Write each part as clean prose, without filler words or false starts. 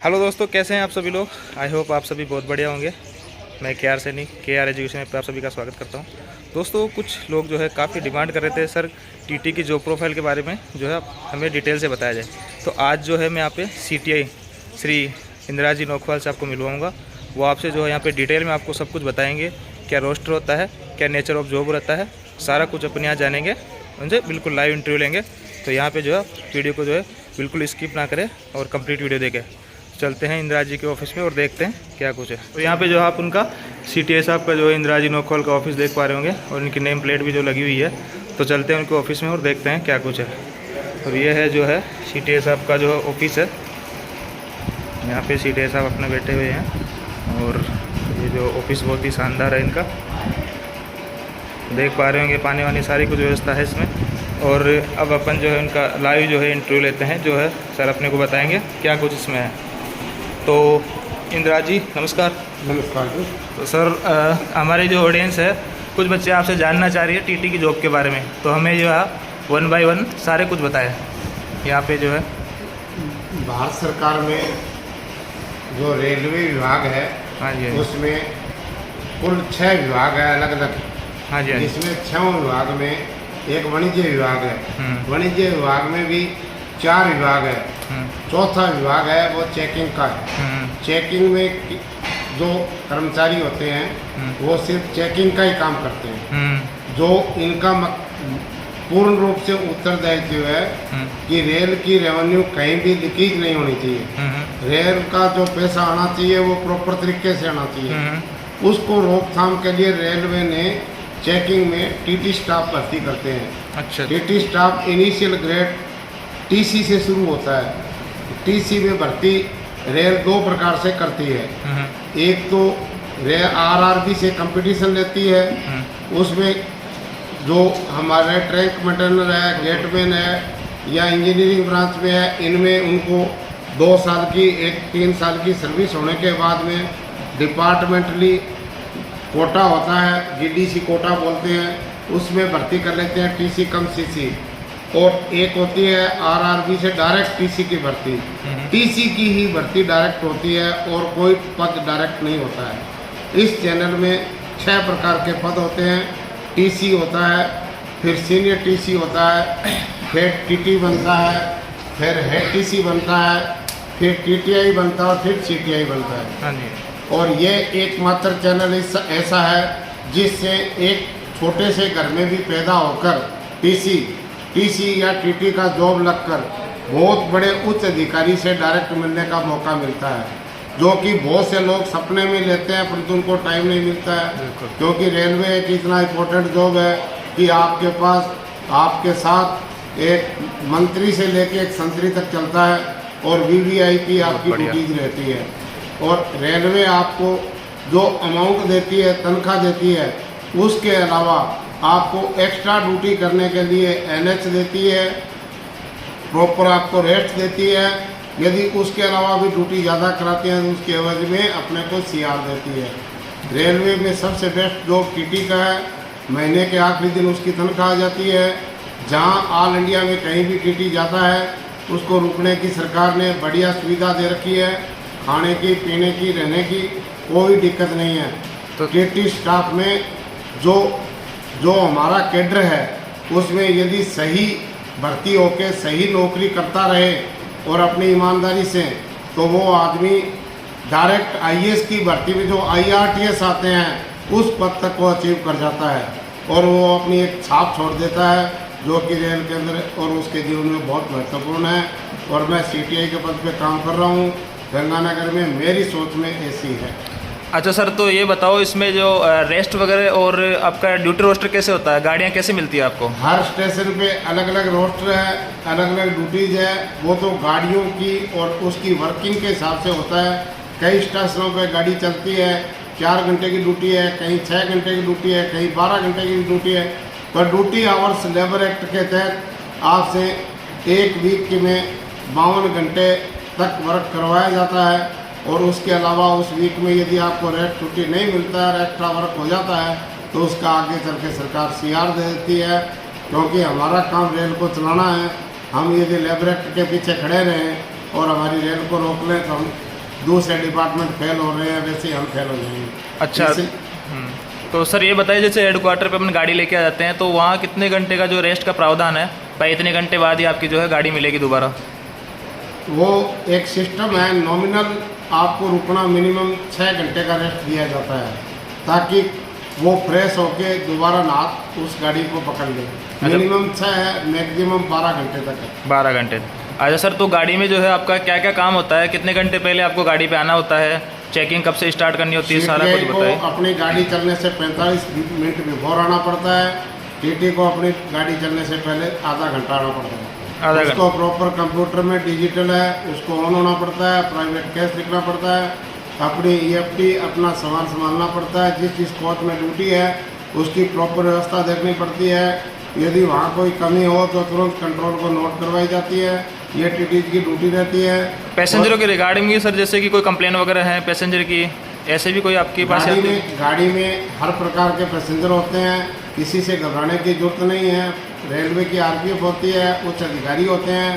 Hello दोस्तों, कैसे हैं आप सभी लोग। आई होप आप सभी बहुत बढ़िया होंगे। मैं KR सैनी KR एजुकेशन पे आप सभी का स्वागत करता हूं। दोस्तों, कुछ लोग जो है काफ़ी डिमांड कर रहे थे, सर टीटी की जॉब प्रोफाइल के बारे में जो है हमें डिटेल से बताया जाए। तो आज जो है मैं यहाँ पे CTI श्री इंदिरा जी नौखवाल से आपको मिलवाऊँगा। वो आपसे जो है यहाँ पर डिटेल में आपको सब कुछ बताएँगे, क्या रोस्टर होता है, क्या नेचर ऑफ जॉब रहता है, सारा कुछ अपने यहाँ जानेंगे, उनसे बिल्कुल लाइव इंटरव्यू लेंगे। तो यहाँ पर जो है वीडियो को जो है बिल्कुल स्किप ना करें और कंप्लीट वीडियो देखें। चलते हैं इंदिरा जी के ऑफिस में और देखते हैं क्या कुछ है। तो यहाँ पे जो आप उनका CTI साहब का जो है इंदिरा जी नौखवाल का ऑफिस देख पा रहे होंगे और इनकी नेम प्लेट भी जो लगी हुई है। तो चलते हैं उनके ऑफिस में और देखते हैं क्या कुछ है। और ये है जो है CTI साहब का जो ऑफिस है। यहाँ पे CTI साहब अपने बैठे हुए हैं और ये जो ऑफिस बहुत ही शानदार है इनका। देख पा रहे होंगे पानी वानी सारी कुछ व्यवस्था है इसमें। और अब अपन जो है उनका लाइव जो है इंटरव्यू लेते हैं, जो है सर अपने को बताएंगे क्या कुछ इसमें है। तो इंदिरा जी नमस्कार। नमस्कार जी। तो सर हमारी जो ऑडियंस है, कुछ बच्चे आपसे जानना चाह रही है टीटी की जॉब के बारे में, तो हमें जो है 1 बाय 1 सारे कुछ बताएं। यहाँ पे जो है भारत सरकार में जो रेलवे विभाग है, हाँ जी, उसमें कुल 6 विभाग है अलग अलग। हाँ जी, हाँ जी। इसमें 6 विभाग में एक वाणिज्य विभाग है। वाणिज्य विभाग में भी 4 विभाग है। चौथा विभाग है वो चेकिंग का है। चेकिंग में जो कर्मचारी होते हैं वो सिर्फ चेकिंग का ही काम करते हैं। जो इनका पूर्ण रूप से उत्तरदायित्व है कि रेल की रेवेन्यू कहीं भी लीकेज नहीं होनी चाहिए। रेल का जो पैसा आना चाहिए वो प्रॉपर तरीके से आना चाहिए। उसको रोकथाम के लिए रेलवे ने चेकिंग में TT स्टाफ भर्ती करते हैं। अच्छा। TT staff initial grade TC से शुरू होता है। TC में भर्ती रेल 2 प्रकार से करती है। एक तो रेल RRB से कंपटीशन लेती है। उसमें जो हमारे ट्रैक मेंटेनर है, गेटमैन है या इंजीनियरिंग ब्रांच में है, इनमें उनको 2 साल की 3 साल की सर्विस होने के बाद में डिपार्टमेंटली कोटा होता है, GDC कोटा बोलते हैं, उसमें भर्ती कर लेते हैं TC कम CC। और एक होती है RRB से डायरेक्ट TC की भर्ती। TC की ही भर्ती डायरेक्ट होती है और कोई पद डायरेक्ट नहीं होता है। इस चैनल में 6 प्रकार के पद होते हैं। TC होता है, फिर सीनियर TC होता है, फिर TT बनता है, फिर हेड TC बनता है, फिर TTI बनता है और फिर CTI बनता है। हाँ जी। और ये एकमात्र चैनल ऐसा है जिससे एक छोटे से घर में भी पैदा होकर TC या TT का जॉब लगकर बहुत बड़े उच्च अधिकारी से डायरेक्ट मिलने का मौका मिलता है, जो कि बहुत से लोग सपने में लेते हैं परंतु उनको टाइम नहीं मिलता है। क्योंकि रेलवे एक इतना इम्पोर्टेंट जॉब है कि आपके पास आपके साथ एक मंत्री से लेके एक संतरी तक चलता है और VVIP आपकी ड्यूटीज रहती है। और रेलवे आपको जो अमाउंट देती है, तनख्वाह देती है, उसके अलावा आपको एक्स्ट्रा ड्यूटी करने के लिए NH देती है, प्रॉपर आपको रेस्ट देती है। यदि उसके अलावा भी ड्यूटी ज़्यादा कराते हैं तो उसके एवज में अपने को CR देती है। रेलवे में सबसे बेस्ट जॉब TT का है। महीने के आखिरी दिन उसकी तनख्वाह आ जाती है। जहां ऑल इंडिया में कहीं भी TT जाता है उसको रुकने की सरकार ने बढ़िया सुविधा दे रखी है। खाने की, पीने की, रहने की कोई दिक्कत नहीं है। तो TT स्टाफ में जो हमारा कैडर है उसमें यदि सही भर्ती होकर सही नौकरी करता रहे और अपनी ईमानदारी से, तो वो आदमी डायरेक्ट IAS की भर्ती में जो IRTS आते हैं उस पद तक वो अचीव कर जाता है और वो अपनी एक छाप छोड़ देता है जो कि रेल के अंदर और उसके जीवन में बहुत महत्वपूर्ण है। और मैं CTI के पद पे काम कर रहा हूँ गंगानगर में। मेरी सोच में ऐसी है। अच्छा सर, तो ये बताओ इसमें जो रेस्ट वगैरह और आपका ड्यूटी रोस्टर कैसे होता है, गाड़ियाँ कैसे मिलती है आपको? हर स्टेशन पे अलग अलग रोस्टर है, अलग अलग ड्यूटीज है। वो तो गाड़ियों की और उसकी वर्किंग के हिसाब से होता है। कई स्टेशनों पे गाड़ी चलती है, 4 घंटे की ड्यूटी है, कहीं 6 घंटे की ड्यूटी है, कहीं 12 घंटे की ड्यूटी है। पर ड्यूटी आवर्स लेबर एक्ट के तहत आपसे 1 वीक में 52 घंटे तक वर्क करवाया जाता है। और उसके अलावा उस वीक में यदि आपको रेस्ट छुट्टी नहीं मिलता है, एक्स्ट्रा वर्क हो जाता है, तो उसका आगे चल के सरकार CR दे देती है। क्योंकि हमारा काम रेल को चलाना है। हम यदि लेबर एक्ट के पीछे खड़े रहें और हमारी रेल को रोक लें तो हम दूसरे डिपार्टमेंट फेल हो रहे हैं वैसे हम फेल हो जाएंगे। अच्छा। जैसे- तो सर ये बताइए, जैसे हेडक्वार्टर पे अपन गाड़ी लेके आ जाते हैं तो वहाँ कितने घंटे का जो रेस्ट का प्रावधान है, भाई इतने घंटे बाद ही आपकी जो है गाड़ी मिलेगी दोबारा? वो एक सिस्टम है, नॉमिनल आपको रुकना मिनिमम 6 घंटे का रेस्ट दिया जाता है ताकि वो फ्रेश होके दोबारा ना उस गाड़ी को पकड़ ले। मिनिमम 6 है, मैक्सिमम 12 घंटे तक है। 12 घंटे। अच्छा सर, तो गाड़ी में जो है आपका क्या क्या काम होता है, कितने घंटे पहले आपको गाड़ी पे आना होता है, चेकिंग कब से स्टार्ट करनी होती है, सारा कुछ CTI को बताइए। अपनी गाड़ी चलने से 45 मिनट बिफोर आना पड़ता है। TT को अपनी गाड़ी चलने से पहले आधा घंटा आना पड़ता है। आधा घंटा। उसको प्रॉपर कंप्यूटर में डिजिटल है, उसको ऑन होना पड़ता है, प्राइवेट कैश लिखना पड़ता है, अपनी EFT अपना सामान संभालना पड़ता है, जिस जिस कोच में ड्यूटी है उसकी प्रॉपर व्यवस्था देखनी पड़ती है। यदि वहाँ कोई कमी हो तो तुरंत कंट्रोल को नोट करवाई जाती है। ये TT की ड्यूटी रहती है। पैसेंजरों के रिगार्डिंग भी सर, जैसे कि कोई कंप्लेन वगैरह है पैसेंजर की, ऐसे भी कोई आपके पास गाड़ी में हर प्रकार के पैसेंजर होते हैं, किसी से घबराने की जरूरत नहीं है। रेलवे की RPF होती है, उच्च अधिकारी होते हैं।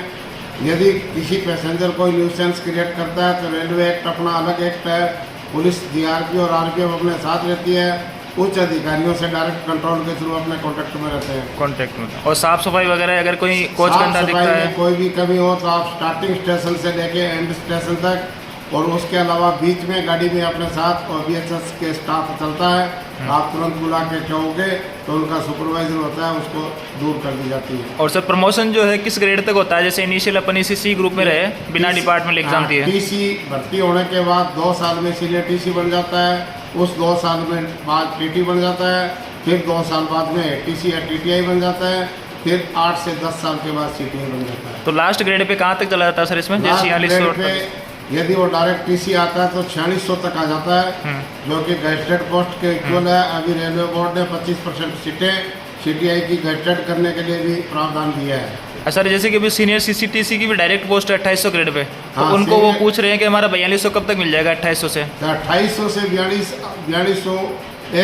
यदि किसी पैसेंजर कोई न्यूसेंस क्रिएट करता है तो रेलवे एक्ट अपना अलग एक्ट है, पुलिस DRP और RPF अपने साथ रहती है। उच्च अधिकारियों से डायरेक्ट कंट्रोल के थ्रू अपने कॉन्टेक्ट में रहते हैं। कॉन्टेक्ट में। और साफ सफाई वगैरह अगर कोई कोच साफ घंटा दिखता सफाई है, में कोई भी कमी हो तो आप स्टार्टिंग स्टेशन से लेके एंड स्टेशन तक, और उसके अलावा बीच में गाड़ी में अपने साथ OBHS के स्टाफ चलता है, आप तुरंत बुला के कहोगे तो उनका सुपरवाइजर होता है, उसको दूर कर दी जाती है। और सर प्रमोशन जो है किस ग्रेड तक होता है? जैसे इनिशियल अपन इसी C ग्रुप में रहे बिना डिपार्टमेंट एग्जाम दिए, TC भर्ती होने के बाद 2 साल में सीनियर TC बन जाता है, उस 2 साल में बाद TT बन जाता है, फिर 2 साल बाद में TC या TTI बन जाता है, फिर 8 से 10 साल के बाद CTI बन जाता है। तो लास्ट ग्रेड पे कहाँ तक चला जाता है सर इसमें? जैसे 4600 यदि वो डायरेक्ट TC आता है तो 4600 तक आ जाता है, जो कि गैजेटेड पोस्ट के इक्वल है। अभी रेलवे बोर्ड ने 25% सीटें CTI की गैजेटेड करने के लिए भी प्रावधान दिया है। सर जैसे कि अभी सीनियर CCTC की भी डायरेक्ट पोस्ट है 2800 ग्रेड पे, तो हाँ, उनको वो senior- पूछ रहे हैं कि हमारा 4200 कब तक मिल जाएगा 2800 से? 2800 से 4200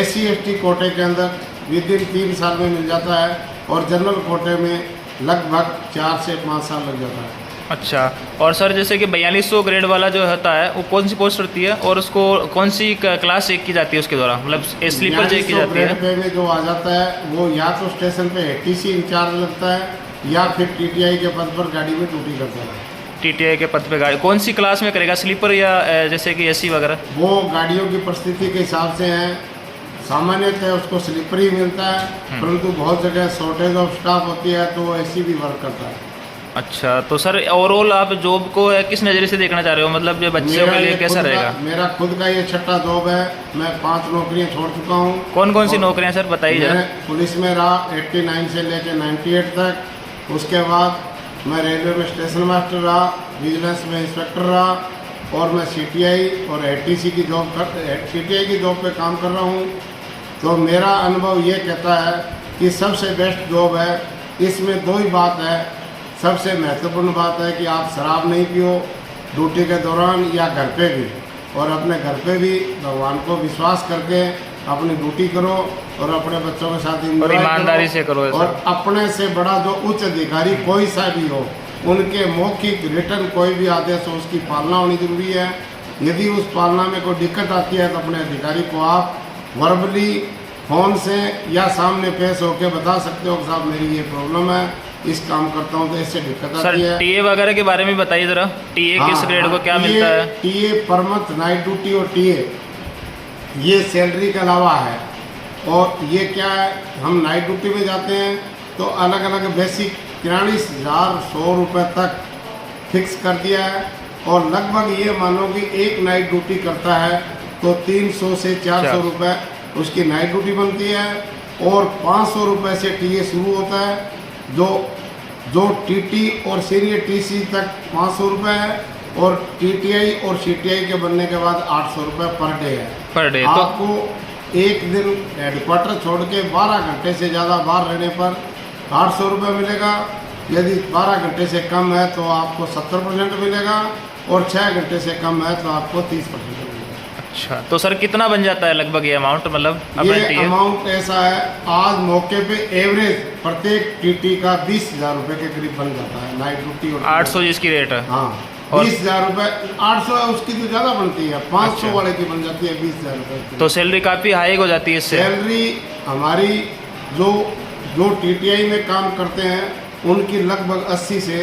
SC/ST कोटे के अंदर विद इन 3 साल में मिल जाता है, और जनरल कोटे में लगभग 4 से 5 साल लग जाता है। अच्छा। और सर जैसे कि 4200 ग्रेड वाला जो होता है वो कौन सी पोस्ट होती है, और उसको कौन सी क्लास चेक की जाती है उसके द्वारा, मतलब स्लीपर चेक की जाती 4200 है? ग्रेड पे में जो आ जाता है वो या तो स्टेशन पे TC इंचार्ज लगता है, या फिर TTI के पद पर गाड़ी में ड्यूटी करता है। TTI के पद पे गाड़ी कौन सी क्लास में करेगा, स्लीपर या जैसे कि AC वगैरह? वो गाड़ियों की परिस्थिति के हिसाब से है। सामान्यतः उसको स्लीपर ही मिलता है, परंतु बहुत जगह शॉर्टेज ऑफ स्टाफ होती है तो AC भी वर्क करता है। अच्छा। तो सर ओवरऑल आप जॉब को किस नज़रिए से देखना चाह रहे हो, मतलब जो बच्चों के लिए कैसा रहेगा? मेरा खुद का ये 6ठा जॉब है। मैं 5 नौकरियां छोड़ चुका हूँ। कौन कौन सी नौकरियां सर बताइए जरा। मैं पुलिस में रहा 89 से लेकर 98 तक। उसके बाद मैं रेलवे में स्टेशन मास्टर रहा, विजिलेंस में इंस्पेक्टर रहा, और मैं CTI और TTI की जॉब पे काम कर रहा हूँ। तो मेरा अनुभव ये कहता है कि सबसे बेस्ट जॉब है। इसमें 2 ही बात है। सबसे महत्वपूर्ण बात है कि आप शराब नहीं पियो ड्यूटी के दौरान या घर पे भी, और अपने घर पे भी भगवान को विश्वास करके अपनी ड्यूटी करो, और अपने बच्चों के साथ और ईमानदारी से करो ऐसा। और अपने से बड़ा जो उच्च अधिकारी कोई सा भी हो, उनके मौखिक रिटर्न कोई भी आदेश हो उसकी पालना होनी जरूरी है। यदि उस पालना में कोई दिक्कत आती है तो अपने अधिकारी को आप वर्बली फ़ोन से या सामने पेश होकर बता सकते हो कि साहब मेरी ये प्रॉब्लम है, इस काम करता हूँ तो इससे दिक्कत आती है। सर TA वगैरह के बारे में बताइए ज़रा, TA किस ग्रेड को क्या मिलता है? TA per month night duty और TA ये सैलरी के अलावा है। और ये क्या है, हम नाइट ड्यूटी में जाते हैं तो अलग अलग बेसिक 43,100 रुपये तक फिक्स कर दिया है, और लगभग ये मानो कि एक नाइट ड्यूटी करता है तो 300 से 400 रुपये उसकी नाइट ड्यूटी बनती है, और 500 रुपये से TA शुरू होता है। जो TT और सीनियर TC तक 500 रुपये है, और TTI और CTI के बनने के बाद 800 रुपये पर डे है। Per day. तो आपको एक दिन हेडक्वार्टर छोड़ के 12 घंटे से ज़्यादा बाहर रहने पर 800 रुपये मिलेगा। यदि 12 घंटे से कम है तो आपको 70% मिलेगा, और 6 घंटे से कम है तो आपको 30% मिलेगा। अच्छा। तो सर कितना बन जाता है लगभग ये अमाउंट, मतलब ये अमाउंट ऐसा है, आज मौके पे एवरेज प्रत्येक TT का 20,000 रुपये के करीब बन जाता है नाइट ड्यूटी और 800 जिसकी रेट है। हाँ, और 20,000 रुपये 800 है उसकी तो ज़्यादा बनती है, 500 अच्छा। वाले की बन जाती है 20,000 रुपये। तो सैलरी काफ़ी हाई हो जाती है इससे। सैलरी हमारी जो जो टीटीआई में काम करते हैं उनकी लगभग 80 से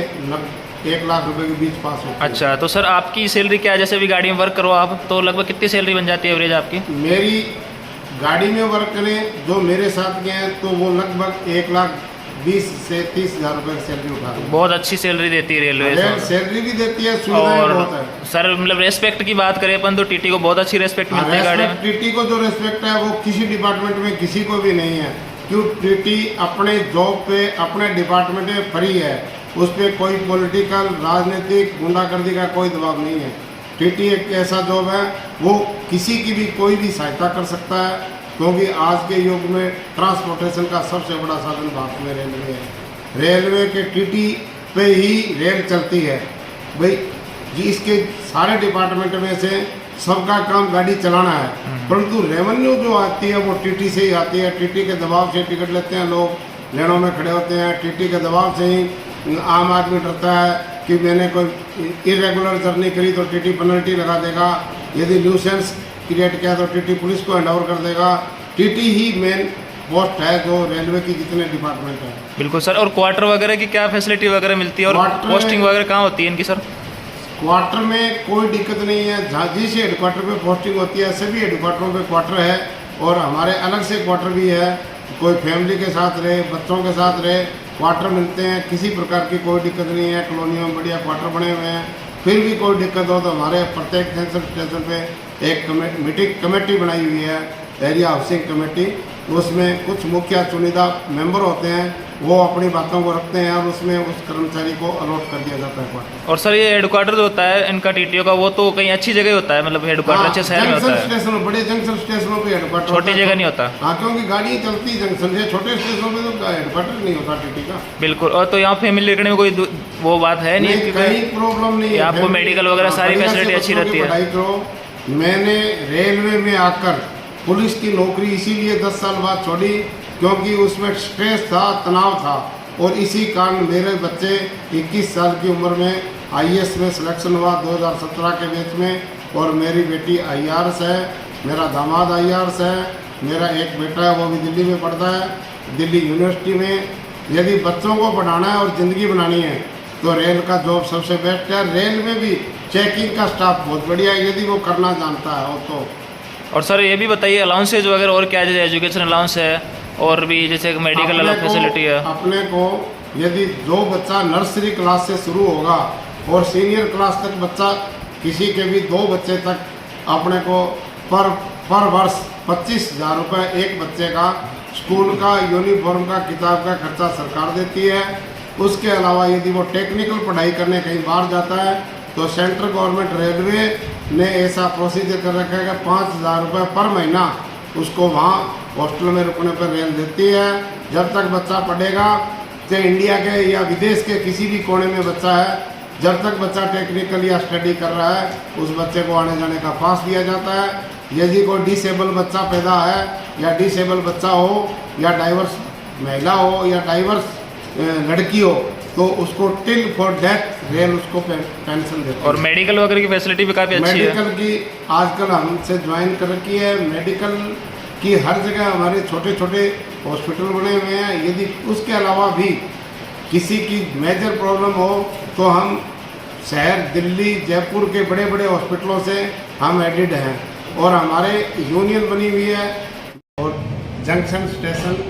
1 लाख रुपए के बीच पास होती है। अच्छा, तो सर आपकी सैलरी क्या है? जैसे अभी गाड़ी में वर्क करो आप तो लगभग कितनी सैलरी बन जाती है एवरेज आपकी? मेरी गाड़ी में वर्क करें जो मेरे साथ गए हैं तो वो लगभग 1,20,000 से 30,000 रुपये की सैलरी उठा रहे हैं। बहुत अच्छी सैलरी देती है रेलवे। सैलरी भी देती है, सुविधाएं और बहुत है। सर मतलब रेस्पेक्ट की बात करें अपन तो टीटी को बहुत अच्छी रेस्पेक्ट मिलती है गाड़ी में। टीटी को जो रेस्पेक्ट है वो किसी डिपार्टमेंट में किसी को भी नहीं है, क्यों टीटी अपने जॉब पे अपने डिपार्टमेंट में फ्री है, उस पर कोई पॉलिटिकल राजनीतिक गुंडागर्दी का कोई दबाव नहीं है। टीटी एक ऐसा जॉब है वो किसी की भी कोई भी सहायता कर सकता है, क्योंकि आज के युग में ट्रांसपोर्टेशन का सबसे बड़ा साधन भारत में रेलवे है। रेलवे के टीटी पे ही रेल चलती है भाई जी। इसके सारे डिपार्टमेंट में से सबका काम गाड़ी चलाना है, परंतु रेवेन्यू जो आती है वो टीटी से ही आती है। टीटी के दबाव से टिकट लेते हैं लोग, लाइनों में खड़े होते हैं। टीटी के दबाव से ही आम आदमी डरता है कि मैंने कोई इरेगुलर जर्नी करी तो टीटी पेनल्टी लगा देगा, यदि न्यूसेंस क्रिएट किया तो टीटी पुलिस को हैंड ओवर कर देगा। टीटी ही मेन पोस्ट है जो रेलवे की जितने डिपार्टमेंट है। बिल्कुल सर। और क्वार्टर वगैरह की क्या फैसिलिटी वगैरह मिलती है और पोस्टिंग वगैरह कहाँ होती है इनकी सर? क्वार्टर में कोई दिक्कत नहीं है, जहाँ जिस हेडक्वार्टर पे पोस्टिंग होती है सभी हेडक्वार्टरों पे क्वार्टर है, और हमारे अलग से क्वार्टर भी है। कोई फैमिली के साथ रहे, बच्चों के साथ रहे, क्वार्टर मिलते हैं, किसी प्रकार की कोई दिक्कत नहीं है। कॉलोनियों में बढ़िया क्वार्टर बने हुए हैं। फिर भी कोई दिक्कत हो तो हमारे प्रत्येक जंक्शन स्टेशन पे एक मीटिंग कमेटी बनाई हुई है, एरिया हाउसिंग कमेटी। उसमें कुछ मुखिया चुनिंदा मेंबर होते हैं, वो अपनी बातों को रखते हैं और उसमें उस कर्मचारी को अलॉट कर दिया जाता है क्वार्टर। और सर ये हेडक्वार्टर जो होता है इनका टीटीओ का वो तो कहीं अच्छी जगह होता है, मतलब हेडक्वार्टर अच्छे शहर में होता है। स्टेशन बड़े जंक्शन स्टेशनों पे हेडक्वार्टर छोटी जगह नहीं होता। हाँ, क्योंकि गाड़ी चलती जंक्शन से, छोटे स्टेशनों पे तो हेडक्वार्टर नहीं होता टीटी का। बिल्कुल। और तो यहाँ फैमिली रखने में कोई वो बात है नहीं, कहीं प्रॉब्लम नहीं है। आपको मेडिकल वगैरह सारी फैसिलिटी अच्छी रहती है। पढ़ाई करो। मैंने रेलवे में आकर पुलिस की नौकरी इसीलिए 10 साल बाद छोड़ी क्योंकि उसमें स्ट्रेस था, तनाव था, और इसी कारण मेरे बच्चे 21 साल की उम्र में आईएएस में सिलेक्शन हुआ 2017 के बैच में, और मेरी बेटी आईआरएस है, मेरा दामाद आईआरएस है, मेरा एक बेटा है वो भी दिल्ली में पढ़ता है, दिल्ली यूनिवर्सिटी में। यदि बच्चों को पढ़ाना है और ज़िंदगी बनानी है तो रेल का जॉब सबसे बेस्ट है। रेल में भी चेकिंग का स्टाफ बहुत बढ़िया है, यदि वो करना जानता है वो तो। और सर ये भी बताइए अलाउंसेज वगैरह और क्या, जैसे एजुकेशन अलाउंस है और भी जैसे मेडिकल अलग फैसिलिटी है। अपने को यदि जो बच्चा नर्सरी क्लास से शुरू होगा और सीनियर क्लास तक बच्चा, किसी के भी 2 बच्चे तक, अपने को पर वर्ष 25,000 रुपये एक बच्चे का स्कूल का, यूनिफॉर्म का, किताब का खर्चा सरकार देती है। उसके अलावा यदि वो टेक्निकल पढ़ाई करने कहीं बाहर जाता है तो सेंट्रल गवर्नमेंट रेलवे ने ऐसा प्रोसीजर कर रखा है कि 5,000 रुपये पर महीना उसको वहाँ हॉस्टल में रुकने पर रेल देती है। जब तक बच्चा पढ़ेगा, चाहे इंडिया के या विदेश के किसी भी कोने में बच्चा है, जब तक बच्चा टेक्निकल या स्टडी कर रहा है उस बच्चे को आने जाने का पास दिया जाता है। यदि कोई डिसेबल बच्चा पैदा है या डिसेबल बच्चा हो या डाइवर्स महिला हो या डाइवर्स लड़की हो तो उसको टिल फॉर डेथ रेल उसको पेंशन देती है। और मेडिकल वगैरह की फैसिलिटी भी काफ़ी अच्छी है। मेडिकल की आजकल हमसे ज्वाइन कर रखी है। मेडिकल की हर जगह हमारे छोटे छोटे हॉस्पिटल बने हुए हैं। यदि उसके अलावा भी किसी की मेजर प्रॉब्लम हो तो हम शहर दिल्ली, जयपुर के बड़े बड़े हॉस्पिटलों से हम एडिड हैं, और हमारे यूनियन बनी हुई है। और जंक्शन स्टेशन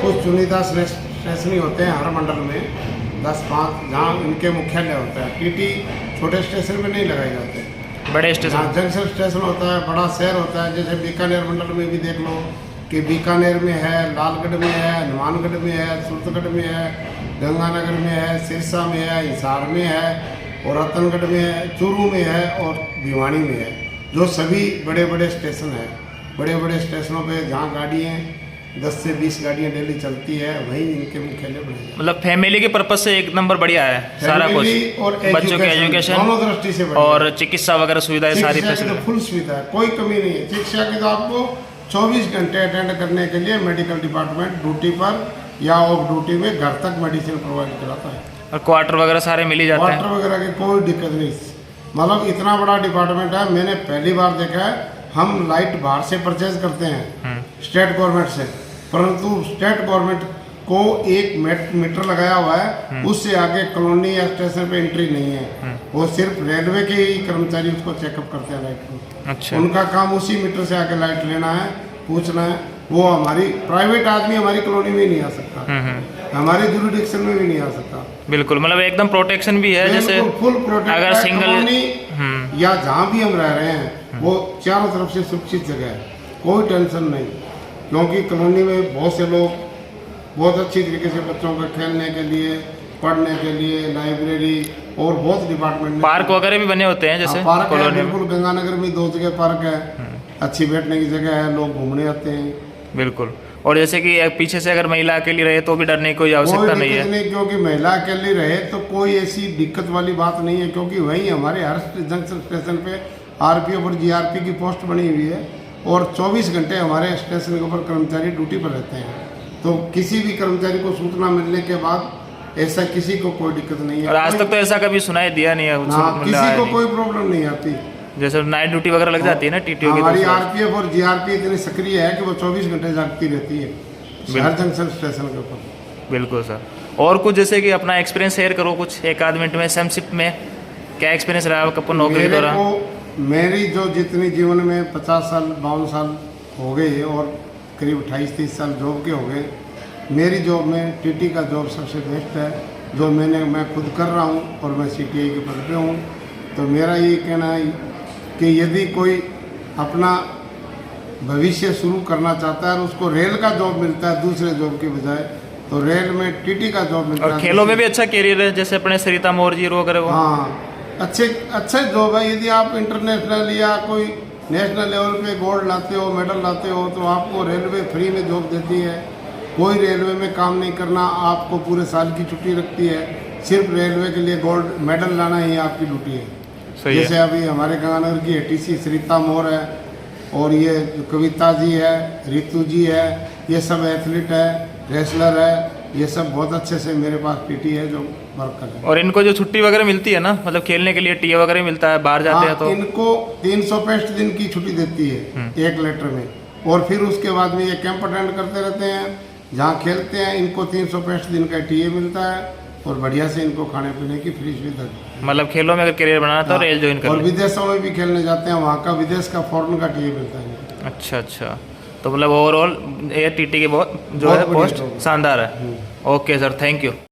कुछ चुनिंदा स्टेशन ही होते हैं हर मंडल में, 10-5 जहाँ इनके मुख्यालय होता है। टीटी छोटे स्टेशन में नहीं लगाए जाते, बड़े स्टेशन जंक्शन स्टेशन होता है, बड़ा शहर होता है। जैसे बीकानेर मंडल में भी देख लो कि बीकानेर में है, लालगढ़ में है, हनुमानगढ़ में है, सूरतगढ़ में है, गंगानगर में है, सिरसा में है, हिसार में है, और रतनगढ़ में है, चूरू में है, और भिवानी में है, जो सभी बड़े बड़े स्टेशन हैं। बड़े बड़े स्टेशनों पे जहाँ गाड़ियाँ 10 से 20 गाड़ियाँ डेली चलती है, वहीं इनके मुख्यालय बने हैं। मतलब फैमिली के पर्पज से एक नंबर बढ़िया है सारा कुछ, और बच्चों के एजुकेशन दोनों दृष्टि से बढ़िया। और चिकित्सा वगैरह सुविधाएं सारी शिक्षा की तो फैसिलिटी। फुल सुविधा है, कोई कमी नहीं है। शिक्षा की तो आपको 24 घंटे अटेंड करने के लिए मेडिकल डिपार्टमेंट ड्यूटी पर या ऑफ ड्यूटी में घर तक मेडिसिन प्रोवाइड कराता है। और क्वार्टर वगैरह सारे मिल ही जाते हैं। वाटर वगैरह की कोई दिक्कत नहीं। मतलब इतना बड़ा डिपार्टमेंट है, मैंने पहली बार देखा है। हम लाइट बाहर से परचेज करते हैं स्टेट गवर्नमेंट से, परंतु स्टेट गवर्नमेंट को एक मीटर लगाया हुआ है, उससे आगे कॉलोनी या स्टेशन पे एंट्री नहीं है। वो सिर्फ रेलवे के ही कर्मचारी उसको चेकअप करते हैं लाइट को। अच्छा। उनका काम उसी मीटर से आके लाइट लेना है, पूछना है। वो हमारी प्राइवेट आदमी हमारी कॉलोनी में नहीं आ सकता, हमारे जुरिडिक्शन में भी नहीं आ सकता। बिल्कुल, मतलब एकदम प्रोटेक्शन भी है, जैसे फुल प्रोटेक्ट अगर है। सिंगल कॉलोनी या जहाँ भी हम रह रहे हैं वो चारों तरफ से सुरक्षित जगह है, कोई टेंशन नहीं। क्योंकि कॉलोनी में बहुत से लोग बहुत अच्छी तरीके से बच्चों को खेलने के लिए, पढ़ने के लिए, लाइब्रेरी और बहुत डिपार्टमेंट में पार्क वगैरह भी बने होते हैं, जैसे पार्क है। कॉलोनी में। बिल्कुल, गंगानगर में 2 जगह पार्क है, अच्छी बैठने की जगह है, लोग घूमने आते हैं। बिल्कुल। और जैसे कि पीछे से अगर महिला अकेली रहे तो भी डरने की कोई आवश्यकता नहीं है। नहीं, क्योंकि महिला अकेली रहे तो कोई ऐसी दिक्कत वाली बात नहीं है, क्योंकि वहीं हमारे हर जंक्शन स्टेशन पे आरपीएफ और जीआरपी की पोस्ट बनी हुई है और 24 घंटे हमारे स्टेशन के ऊपर कर्मचारी ड्यूटी पर रहते हैं। तो किसी भी कर्मचारी को सूचना मिलने के बाद ऐसा किसी को कोई दिक्कत नहीं है। और आज तक तो ऐसा कभी सुनाई दिया नहीं है, किसी को कोई प्रॉब्लम नहीं आती। जैसे नाइट ड्यूटी वगैरह लग जाती है ना टीटीओ की, हमारी आरपीएफ और जीआरपी इतनी सक्रिय है कि वो 24 घंटे जागती रहती है हर जंक्शन स्टेशन के ऊपर। बिल्कुल सर। और कुछ जैसे कि अपना एक्सपीरियंस शेयर करो कुछ एक आध मिनट में, सेमशिप में क्या एक्सपीरियंस रहा आपका नौकरी दौरान? मेरी जो जितनी जीवन में 50 साल 52 साल हो गए और करीब 28-30 साल जॉब के हो गए, मेरी जॉब में टीटी का जॉब सबसे बेस्ट है, जो मैं खुद कर रहा हूँ और मैं सीटीआई के पद पे हूँ। तो मेरा ये कहना है कि यदि कोई अपना भविष्य शुरू करना चाहता है और उसको रेल का जॉब मिलता है दूसरे जॉब के बजाय, तो रेल में टीटी का जॉब मिलता है। और खेलों में भी अच्छा कैरियर है, जैसे अपने सरिता मोर जी वगैरह। हाँ, अच्छे जॉब है। यदि आप इंटरनेशनल या कोई नेशनल लेवल पे गोल्ड लाते हो, मेडल लाते हो, तो आपको रेलवे फ्री में जॉब देती है। कोई रेलवे में काम नहीं करना, आपको पूरे साल की छुट्टी रखती है, सिर्फ रेलवे के लिए गोल्ड मेडल लाना ही आपकी ड्यूटी है। जैसे अभी हमारे गंगानगर की एटीसी सरिता मोर है और ये कविता जी है, रितु जी है, ये सब एथलीट है, रेसलर है, ये सब बहुत अच्छे से मेरे पास टीटी है जो वर्क कर रहे हैं। और इनको जो छुट्टी वगैरह मिलती है ना, मतलब खेलने के लिए टीए वगैरह मिलता है, बाहर जाते हैं तो इनको 365 दिन की छुट्टी देती है एक लेटर में, और फिर उसके बाद में ये कैंप अटेंड करते रहते हैं जहाँ खेलते हैं। इनको 365 दिन का टीए मिलता है और बढ़िया से इनको खाने पीने की फ्री सुविधा। मतलब खेलों में अगर करियर बनाना तो रेल ज्वाइन कर। और विदेशों में भी खेलने जाते हैं, वहाँ का विदेश का फॉरेन का टीए मिलता है। अच्छा अच्छा, तो मतलब ओवरऑल ये टीटी की बहुत जो है पोस्ट शानदार है। Okay sir, thank you.